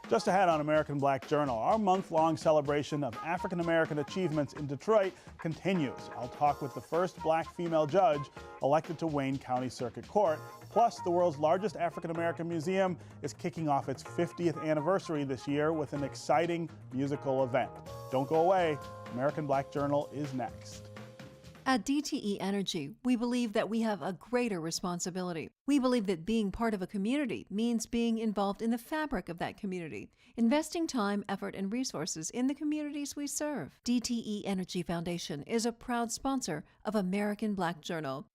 Just ahead on American Black Journal, our month-long celebration of African American achievements in Detroit continues. I'll talk with the first black female judge elected to Wayne County Circuit Court. Plus, the world's largest African American museum is kicking off its 50th anniversary this year with an exciting musical event. Don't go away. American Black Journal is next. At DTE Energy, we believe that we have a greater responsibility. We believe that being part of a community means being involved in the fabric of that community, investing time, effort, and resources in the communities we serve. DTE Energy Foundation is a proud sponsor of American Black Journal.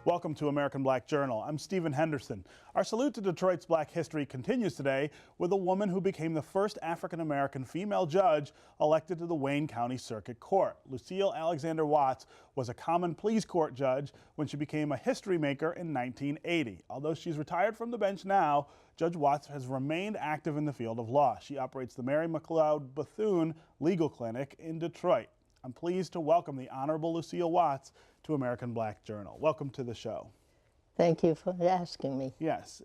Welcome to American Black Journal. I'm Stephen Henderson. Our salute to Detroit's Black history continues today with a woman who became the first African American female judge elected to the Wayne County Circuit Court. Lucile Alexander Watts was a common pleas court judge when she became a history maker in 1980. Although she's retired from the bench now, Judge Watts has remained active in the field of law. She operates the Mary McLeod Bethune Legal Clinic in Detroit. I'm pleased to welcome the Honorable Lucile Watts to American Black Journal. Welcome to the show. Thank you for asking me. Yes.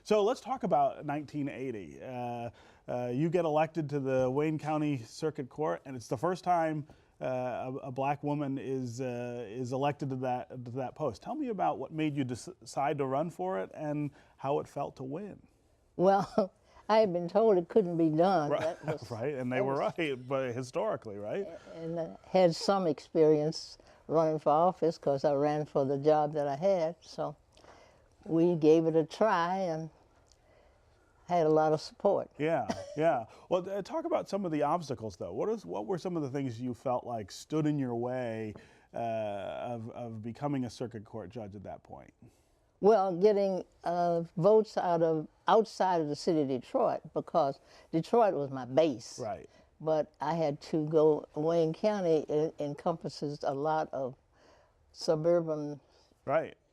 So let's talk about 1980. You get elected to the Wayne County Circuit Court, and it's the first time a black woman is elected to that post. Tell me about what made you decide to run for it and how it felt to win. Well, I had been told it couldn't be done. Right, right, and they were right, but historically, right? And had some experience running for office because I ran for the job that I had. So we gave it a try and had a lot of support. Yeah, yeah. Well, talk about some of the obstacles, though. What were some of the things you felt like stood in your way of becoming a circuit court judge at that point? Well, getting votes outside of the city of Detroit, because Detroit was my base. Right. But I had to go, Wayne County encompasses a lot of suburban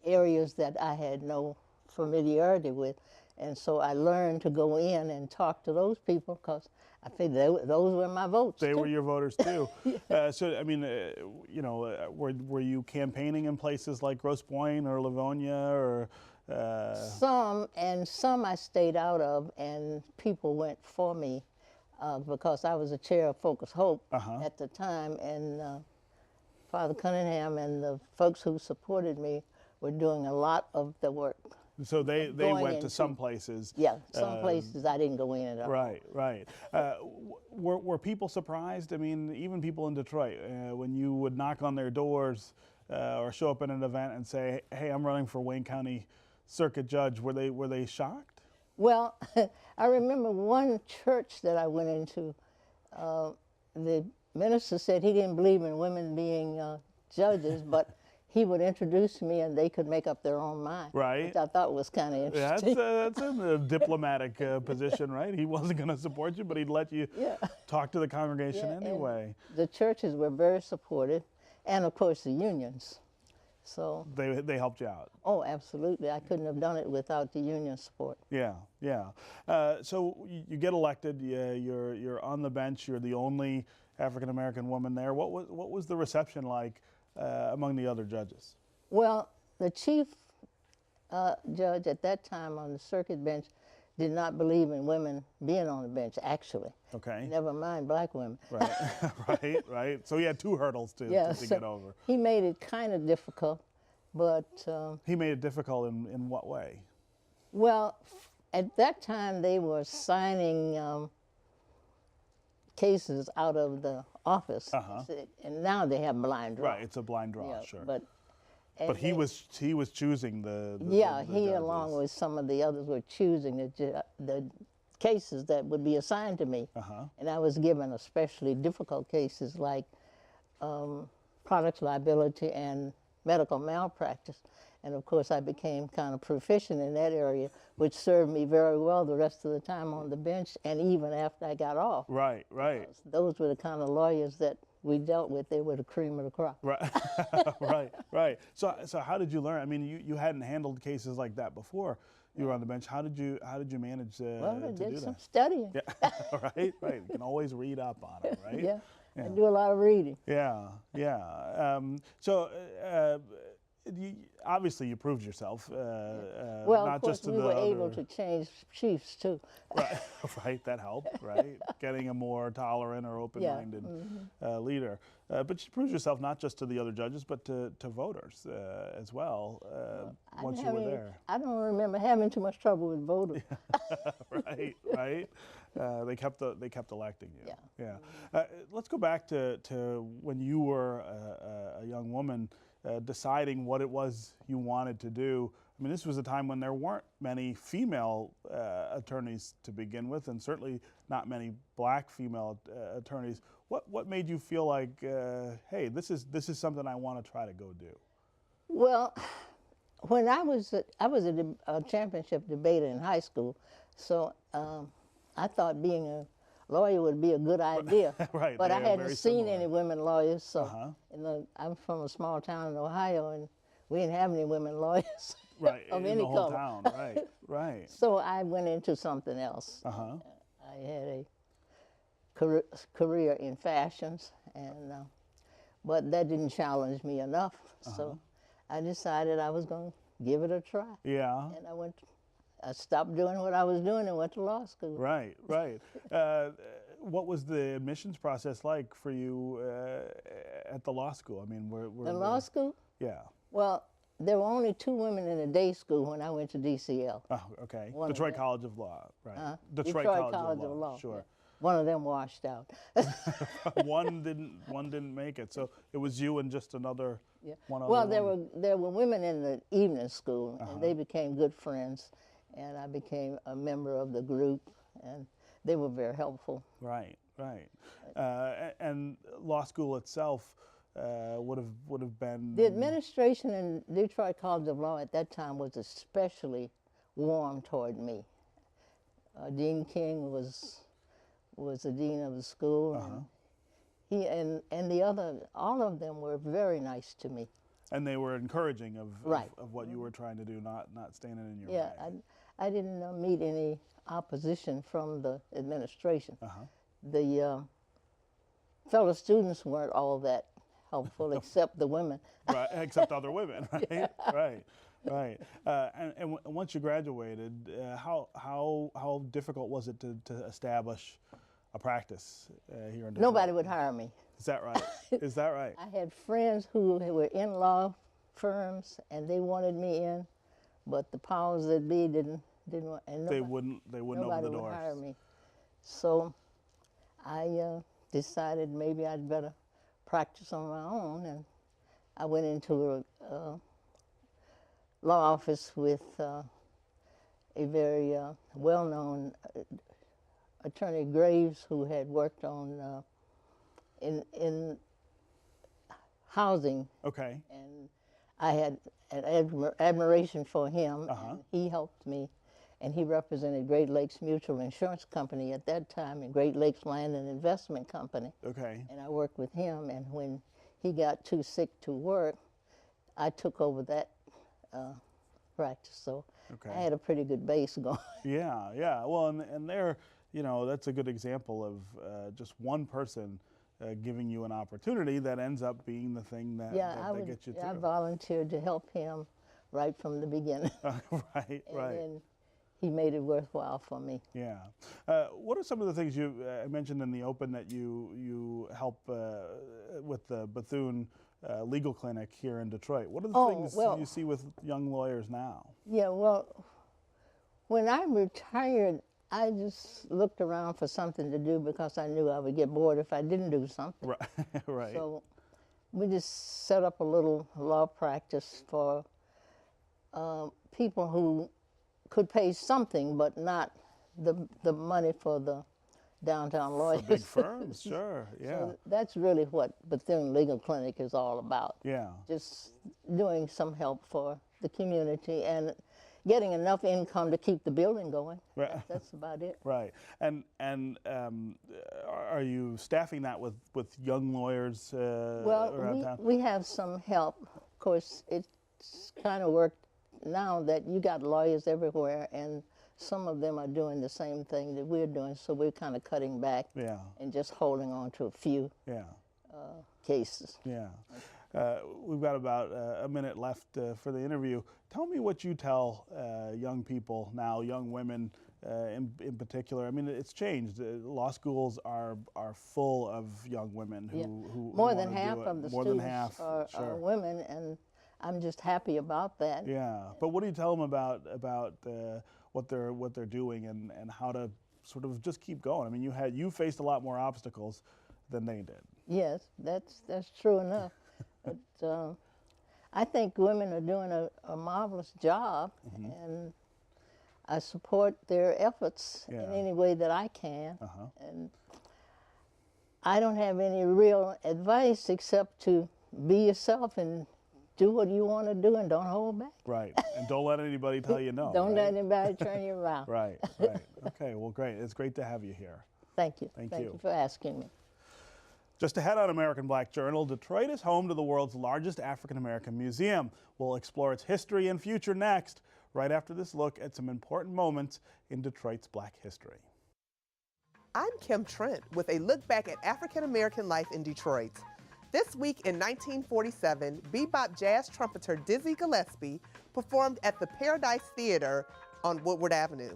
areas that I had no familiarity with. And so I learned to go in and talk to those people because I think those were my votes. They were your voters too. Yeah. So, I mean, you know, were you campaigning in places like Grosse Pointe or Livonia or? Some I stayed out of, and people went for me. Because I was the chair of Focus Hope at the time, and Father Cunningham and the folks who supported me were doing a lot of the work. So they went to some places. Yeah, some places I didn't go in at all. Right, right. Were people surprised? I mean, even people in Detroit, when you would knock on their doors or show up at an event and say, "Hey, I'm running for Wayne County Circuit Judge," were they shocked? Well, I remember one church that I went into, the minister said he didn't believe in women being judges, but he would introduce me and they could make up their own mind. Right. Which I thought was kind of interesting. That's a diplomatic position, right? He wasn't going to support you, but he'd let you talk to the congregation anyway. The churches were very supportive, and of course the unions. So they helped you out. Oh, absolutely. I couldn't have done it without the union support. Yeah, yeah. So you get elected. You're on the bench. You're the only African American woman there. What was the reception like among the other judges? Well, the chief judge at that time on the circuit bench did not believe in women being on the bench, actually. Okay. Never mind black women. Right, right. So he had two hurdles to get over. He made it kind of difficult, but... he made it difficult in what way? Well, at that time they were signing cases out of the office, and now they have blind draw. Right, it's a blind draw, sure. But he was choosing the he judges. along with some of the others were choosing the cases that would be assigned to me. And I was given especially difficult cases like products liability and medical malpractice. And of course I became kind of proficient in that area, which served me very well the rest of the time on the bench and even after I got off. Right, right. Those were the kind of lawyers that we dealt with, they were the cream of the crop. Right, right. So how did you learn? I mean, you hadn't handled cases like that before. You were on the bench. How did you manage Well, I to do did some that? studying. Yeah, right. You can always read up on it, right? Yeah. I do a lot of reading. Yeah. Obviously you proved yourself. Well, not of course, just to we the were other, able to change chiefs too. Right, right. That helped, right? Getting a more tolerant or open-minded leader. But you proved yourself not just to the other judges, but to voters as well. Once you were there. I don't remember having too much trouble with voters. Right. They kept electing you. Yeah. Let's go back to when you were a young woman. Deciding what it was you wanted to do. I mean, this was a time when there weren't many female attorneys to begin with, and certainly not many black female attorneys. What made you feel like, hey, this is something I want to try to go do? Well, when I was a championship debater in high school, so I thought being a lawyer would be a good idea. Right, but I hadn't very seen similar. any women lawyers, so I'm from a small town in Ohio, and we didn't have any women lawyers Right, of in any the whole color. town. Right. So I went into something else. I had a career in fashions, and but that didn't challenge me enough. So I decided I was going to give it a try. Yeah. And I stopped doing what I was doing and went to law school. Right. What was the admissions process like for you at the law school? I mean, The law school? Yeah. Well, there were only 2 women in the day school when I went to DCL. Oh, okay. One of Detroit them. College of Law, right? Detroit College of Law. Sure. Yeah. One of them washed out. One didn't make it. So it was you and just another one other. Well, woman. there were women in the evening school, and they became good friends, and I became a member of the group, and they were very helpful. Right. And law school itself would have been. The administration in Detroit College of Law at that time was especially warm toward me. Dean King was the dean of the school, and he and all of them were very nice to me. And they were encouraging of Right. of what you were trying to do, not standing in your Yeah, way. I didn't meet any opposition from the administration. The fellow students weren't all that helpful, except the women. Right, except other women, right? Right. And once you graduated, how difficult was it to establish a practice here in Detroit? Nobody would hire me. Is that right? Is that right? I had friends who were in law firms, and they wanted me in, but the powers that be didn't want. And They wouldn't open the nobody doors. would hire me. So I decided maybe I'd better practice on my own, and I went into a law office with a very well-known attorney, Graves, who had worked on in housing. Okay. And I had an admiration for him. And he helped me, and he represented Great Lakes Mutual Insurance Company at that time, and Great Lakes Land and Investment Company. Okay. And I worked with him, and when he got too sick to work, I took over that practice. So I had a pretty good base going. Yeah. Well, and there, that's a good example of just one person giving you an opportunity that ends up being the thing that gets you through. I volunteered to help him right from the beginning. Right. And he made it worthwhile for me. Yeah. What are some of the things you mentioned in the open that you help with the Bethune Legal Clinic here in Detroit? What are the things you see with young lawyers now? Yeah, well, when I retired, I just looked around for something to do because I knew I would get bored if I didn't do something. Right. So we just set up a little law practice for people who could pay something, but not the money for the downtown lawyers. For big firms, sure, yeah. So that's really what Bethune Legal Clinic is all about. Yeah. Just doing some help for the community. And, getting enough income to keep the building going. Right. That's about it. Right. And are you staffing that with young lawyers around town? We have some help. Of course, it's kind of worked now that you got lawyers everywhere, and some of them are doing the same thing that we're doing, so we're kind of cutting back and just holding on to a few cases. Yeah. We've got about a minute left for the interview. Tell me what you tell young people now, young women in particular. I mean, it's changed. Law schools are full of young women who more than half of the students are women, and I'm just happy about that. Yeah, but what do you tell them about what they're doing and how to sort of just keep going? I mean, you faced a lot more obstacles than they did. Yes, that's true enough. But I think women are doing a marvelous job, and I support their efforts in any way that I can. And I don't have any real advice except to be yourself and do what you want to do and don't hold back. Right, and don't let anybody tell you no. Don't let anybody turn you around. Right. Okay, well, great. It's great to have you here. Thank you. Thank you. you For asking me. Just ahead on American Black Journal, Detroit is home to the world's largest African American museum. We'll explore its history and future next, right after this look at some important moments in Detroit's Black history. I'm Kim Trent with a look back at African American life in Detroit. This week in 1947, bebop jazz trumpeter Dizzy Gillespie performed at the Paradise Theater on Woodward Avenue.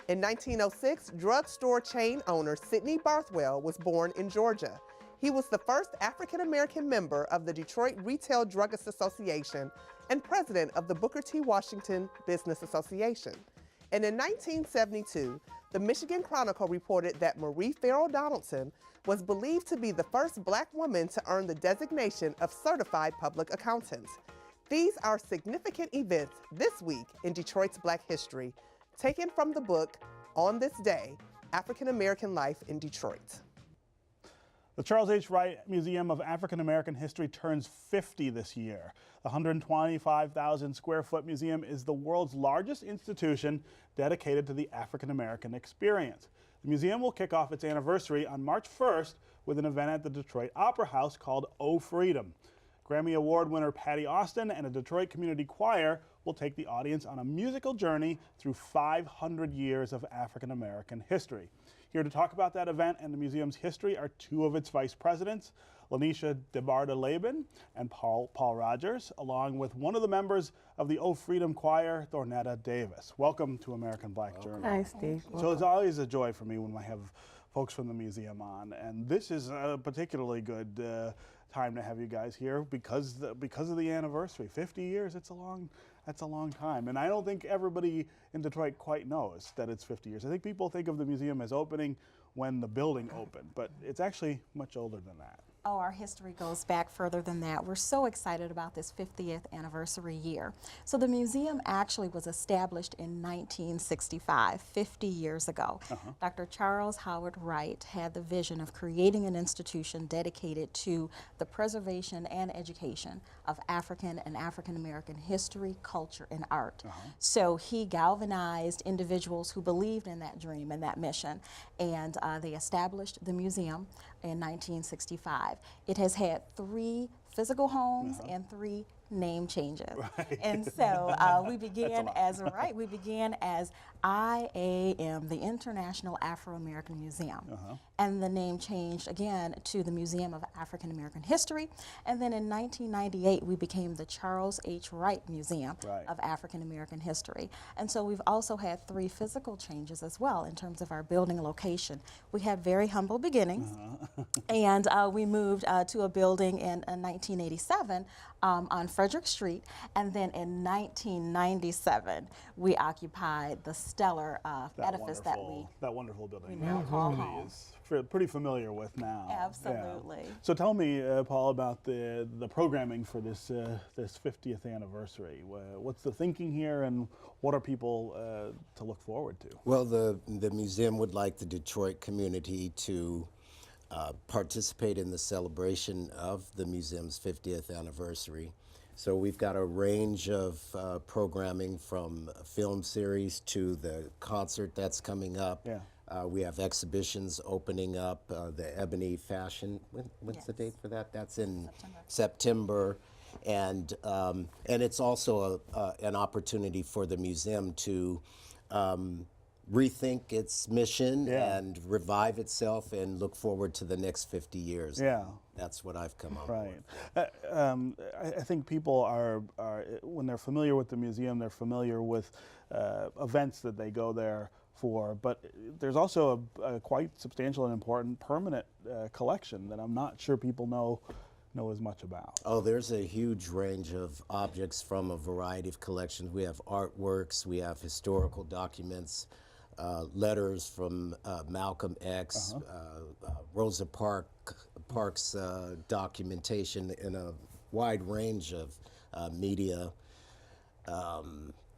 In 1906, drugstore chain owner Sidney Barthwell was born in Georgia. He was the first African-American member of the Detroit Retail Druggists Association and president of the Booker T. Washington Business Association. And in 1972, the Michigan Chronicle reported that Marie Farrell Donaldson was believed to be the first Black woman to earn the designation of Certified Public Accountant. These are significant events this week in Detroit's Black history, taken from the book On This Day, African American Life in Detroit. The Charles H. Wright Museum of African American History turns 50 this year. The 125,000 square foot museum is the world's largest institution dedicated to the African American experience. The museum will kick off its anniversary on March 1st with an event at the Detroit Opera House called Oh Freedom. Grammy Award winner Patty Austin and a Detroit community choir will take the audience on a musical journey through 500 years of African American history. Here to talk about that event and the museum's history are two of its vice presidents, LaNesha DeBardelaben and Paul Rogers, along with one of the members of the Oh Freedom Choir, Thornetta Davis. Welcome to American Black Journal. Hi, Steve. So it's always a joy for me when I have folks from the museum on, and this is a particularly good time to have you guys here because of the anniversary. 50 years, that's a long time, and I don't think everybody in Detroit quite knows that it's 50 years. I think people think of the museum as opening when the building opened, but it's actually much older than that. Oh, our history goes back further than that. We're so excited about this 50th anniversary year. So the museum actually was established in 1965, 50 years ago. Dr. Charles Howard Wright had the vision of creating an institution dedicated to the preservation and education of African and African American history, culture, and art. So he galvanized individuals who believed in that dream and that mission, and they established the museum in 1965. It has had 3 physical homes and 3 name changes. And so we began as IAM, the International Afro-American Museum. And the name changed again to the Museum of African American History. And then in 1998, we became the Charles H. Wright Museum of African American History. And so we've also had 3 physical changes as well in terms of our building location. We had very humble beginnings, and we moved to a building in 1987 on Frederick Street, and then in 1997 we occupied the stellar edifice that wonderful building we now call home. Is pretty familiar with now. Absolutely. Yeah. So tell me, Paul, about the programming for this 50th anniversary. What's the thinking here, and what are people to look forward to? Well, the museum would like the Detroit community to participate in the celebration of the museum's 50th anniversary. So we've got a range of programming from a film series to the concert that's coming up. Yeah. We have exhibitions opening up, the Ebony Fashion. When's the date for that? That's in September. And it's also an opportunity for the museum to rethink its mission and revive itself and look forward to the next 50 years. Yeah. That's what I've come up Right. with. I think people are, when they're familiar with the museum, they're familiar with events that they go there for, but there's also a quite substantial and important permanent collection that I'm not sure people know as much about. Oh, there's a huge range of objects from a variety of collections. We have artworks, we have historical documents, letters from Malcolm X, Rosa Parks documentation in a wide range of media,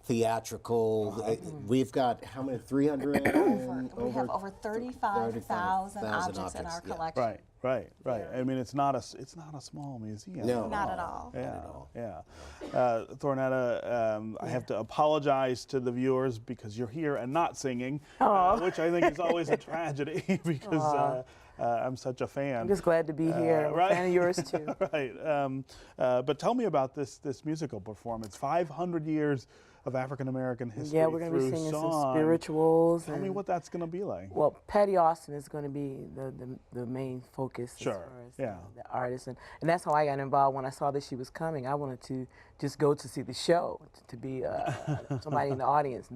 theatrical. We've got how many? 300? We have over 35,000 objects in our collection. Right. Right, right. I mean, it's not a small museum. No, Not at all. Yeah. Thornetta, I have to apologize to the viewers because you're here and not singing, which I think is always a tragedy because I'm such a fan. I'm just glad to be here. I'm a fan of yours too. Right. But tell me about this musical performance. 500 years of African American history. Yeah, we're going to be singing song. some spirituals. Tell me what that's going to be like. Well, Patty Austin is going to be the main focus as Sure. far as Yeah. the artist. And that's how I got involved when I saw that she was coming. I wanted to just go to see the show, to be somebody in the audience.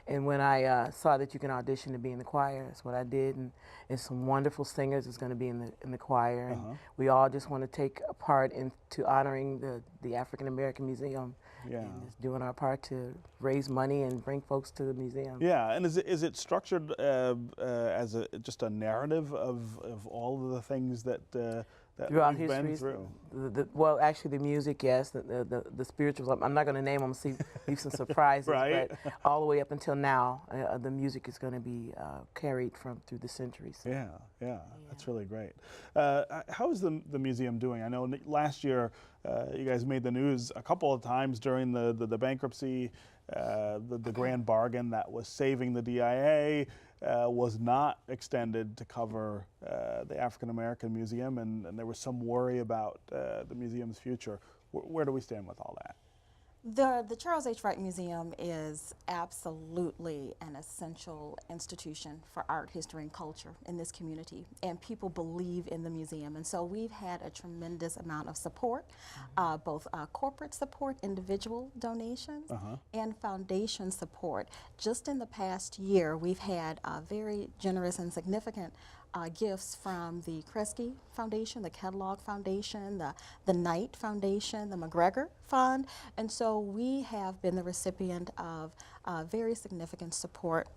And when I saw that you can audition to be in the choir, that's what I did. And some wonderful singers is going to be in the choir. And we all just want to take a part into honoring the African American Museum. Yeah. And just doing our part to raise money and bring folks to the museum. Yeah, and is it structured as just a narrative of all of the things that Throughout we've history, been through? Well, actually, the music, yes, the spirituals. I'm not going to name them. Leave some surprises, Right. but all the way up until now, the music is going to be carried through the centuries. Yeah, that's really great. How is the museum doing? I know last year you guys made the news a couple of times during the bankruptcy, the grand bargain that was saving the DIA was not extended to cover the African American Museum, and there was some worry about the museum's future. Where do we stand with all that? The Charles H. Wright Museum is absolutely an essential institution for art, history, and culture in this community, and people believe in the museum. And so we've had a tremendous amount of support, both corporate support, individual donations, and foundation support. Just in the past year, we've had very generous and significant gifts from the Kresge Foundation, the Kellogg Foundation, the Knight Foundation, the McGregor Fund, and so we have been the recipient of very significant support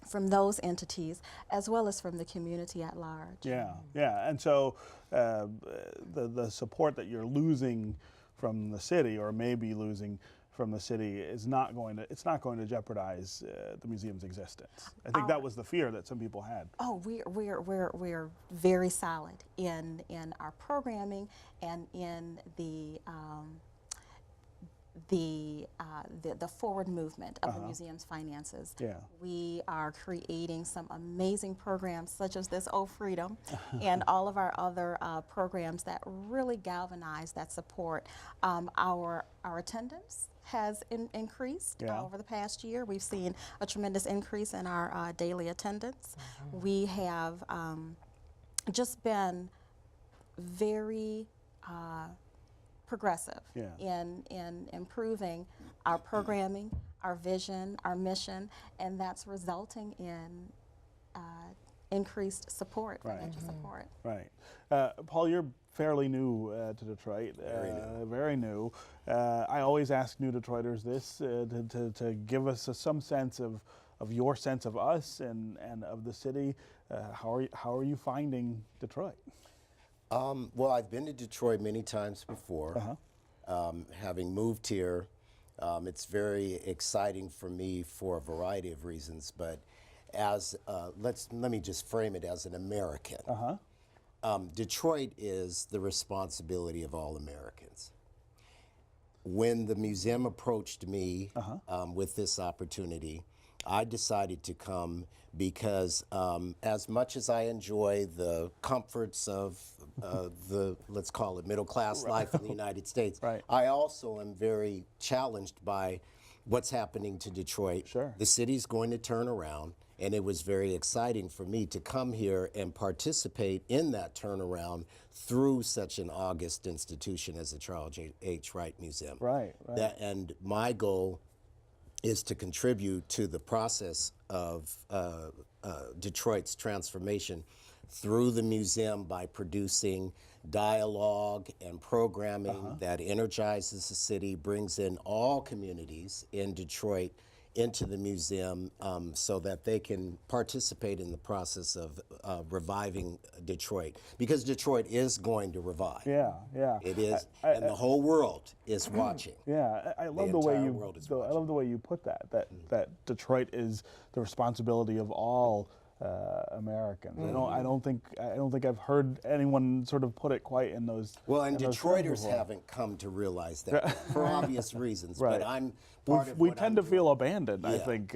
from those entities as well as from the community at large. Yeah, and so the support that you're losing from the city, or maybe losing from the city, is not going to jeopardize the museum's existence. I think that was the fear that some people had. Oh, we're very solid in our programming and in the forward movement of the museum's finances. Yeah. We are creating some amazing programs such as this Oh Freedom and all of our other programs that really galvanize that support. Our attendance has increased over the past year. We've seen a tremendous increase in our daily attendance. We have just been very progressive in improving our programming, our vision, our mission, and that's resulting in increased support, financial support. Right. Paul, you're fairly new to Detroit. Very new. I always ask new Detroiters this to give us some sense of your sense of us and of the city. How are you finding Detroit? Well, I've been to Detroit many times before. Having moved here, it's very exciting for me for a variety of reasons. But as let me just frame it as an American. Detroit is the responsibility of all Americans. when the museum approached me with this opportunity, I decided to come because as much as I enjoy the comforts of the, let's call it, middle-class life in the United States, I also am very challenged by what's happening to Detroit. The city's going to turn around, and it was very exciting for me to come here and participate in that turnaround through such an august institution as the Charles H. Wright Museum. And my goal is to contribute to the process of Detroit's transformation through the museum by producing dialogue and programming that energizes the city, brings in all communities in Detroit into the museum so that they can participate in the process of reviving Detroit. Because Detroit is going to revive. It is, and the whole world is watching. I love the way you put that. That Detroit is the responsibility of all Americans. I don't think I've heard anyone sort of put it quite in those. Well, and Detroiters haven't come to realize that for obvious reasons. But I'm part of. We tend to feel abandoned, I think,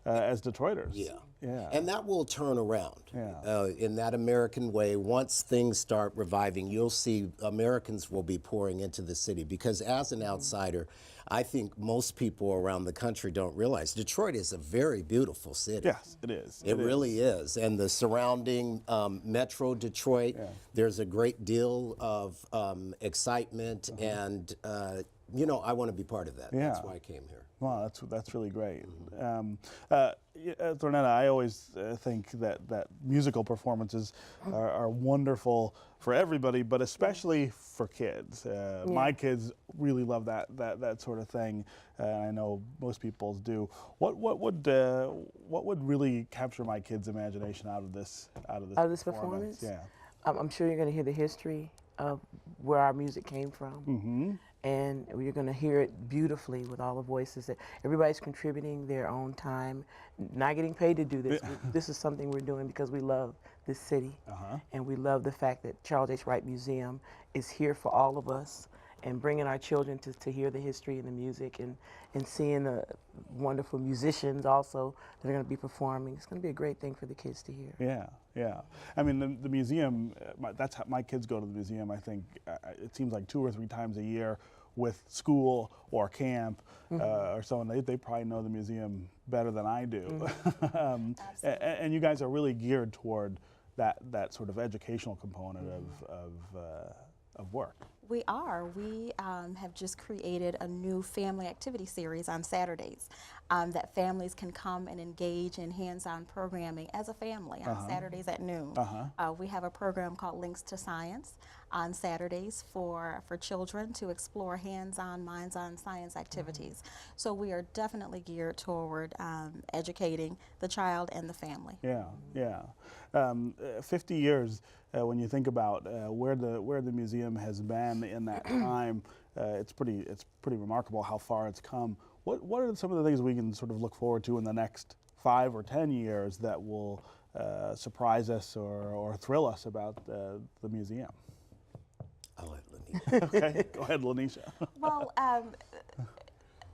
as Detroiters. And that will turn around. In that American way, once things start reviving, you'll see Americans will be pouring into the city. Because as an outsider, I think most people around the country don't realize Detroit is a very beautiful city. Yes, it is. It really is. And the surrounding Metro Detroit, there's a great deal of excitement, and you know, I want to be part of that. That's why I came here. Wow, that's really great. Thornetta, I always think that musical performances are wonderful for everybody, but especially for kids. My kids really love that sort of thing. I know most people do. What would really capture my kids' imagination out of this performance? Yeah, I'm sure you're going to hear the history of where our music came from. And you're going to hear it beautifully with all the voices. That everybody's contributing their own time, not getting paid to do this. This is something we're doing because we love this city, and we love the fact that Charles H. Wright Museum is here for all of us, and bringing our children to hear the history and the music, and seeing the wonderful musicians also that are going to be performing. It's going to be a great thing for the kids to hear. Yeah. I mean, the museum, that's how my kids go to the museum, I think, it seems like 2 or 3 times a year with school or camp or so, and they probably know the museum better than I do. And you guys are really geared toward that sort of educational component of work. We are. We have just created a new family activity series on Saturdays that families can come and engage in hands-on programming as a family on Saturdays at noon. We have a program called Links to Science on Saturdays for children to explore hands-on, minds-on science activities. So we are definitely geared toward educating the child and the family. 50 years. When you think about where the museum has been in that time, it's pretty remarkable how far it's come. What are some of the things we can sort of look forward to in the next 5 or 10 years that will surprise us or thrill us about the museum? I'll let LaNesha. Okay, go ahead, LaNesha. Well,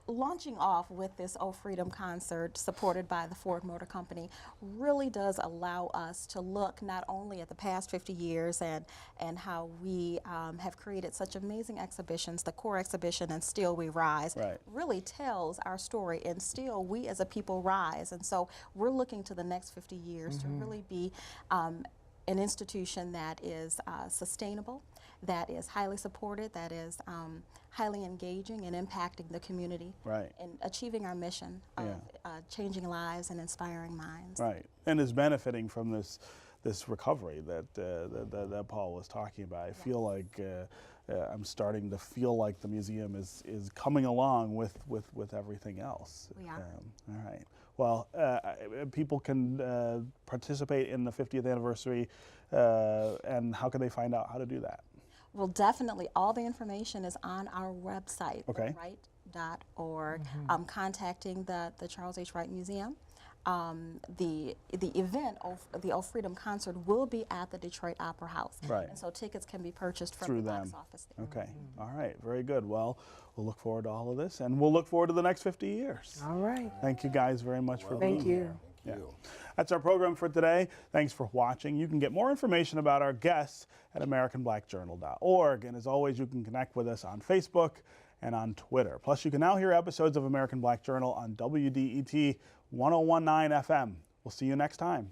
launching off with this Oh Freedom concert supported by the Ford Motor Company really does allow us to look not only at the past 50 years and how we have created such amazing exhibitions. The core exhibition and Still We Rise really tells our story, and still we as a people rise. And so we're looking to the next 50 years to really be an institution that is sustainable, that is highly supported, that is highly engaging and impacting the community, and achieving our mission of changing lives and inspiring minds. And is benefiting from this recovery that Paul was talking about. I feel like I'm starting to feel like the museum is coming along with everything else. We are. All right. Well, people can participate in the 50th anniversary, and how can they find out how to do that? Well, definitely all the information is on our website, Wright.org. Contacting the Charles H. Wright Museum. the event, the O Freedom concert, will be at the Detroit Opera House. Right. And so tickets can be purchased from Through the them. box office there. Okay. All right. Very good. Well, we'll look forward to all of this, and we'll look forward to the next 50 years. All right. Thank you guys very much for being Thank you. here. Yeah. That's our program for today. Thanks for watching. You can get more information about our guests at AmericanBlackJournal.org. And as always, you can connect with us on Facebook and on Twitter. Plus, you can now hear episodes of American Black Journal on WDET 1019 FM. We'll see you next time.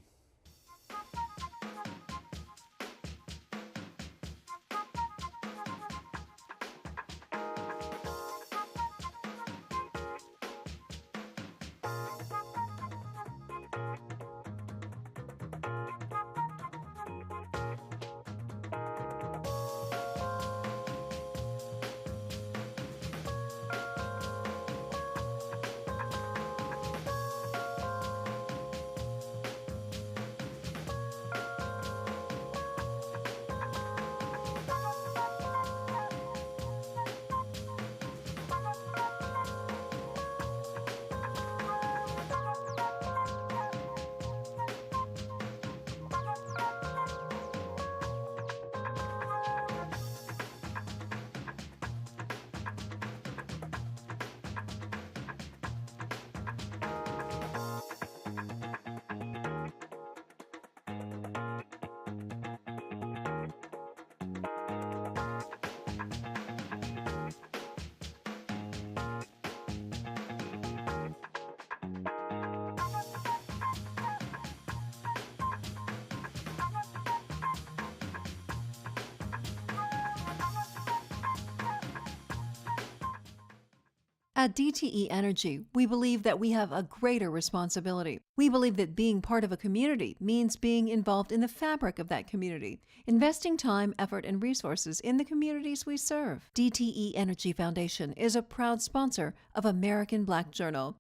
At DTE Energy, we believe that we have a greater responsibility. We believe that being part of a community means being involved in the fabric of that community, investing time, effort, and resources in the communities we serve. DTE Energy Foundation is a proud sponsor of American Black Journal.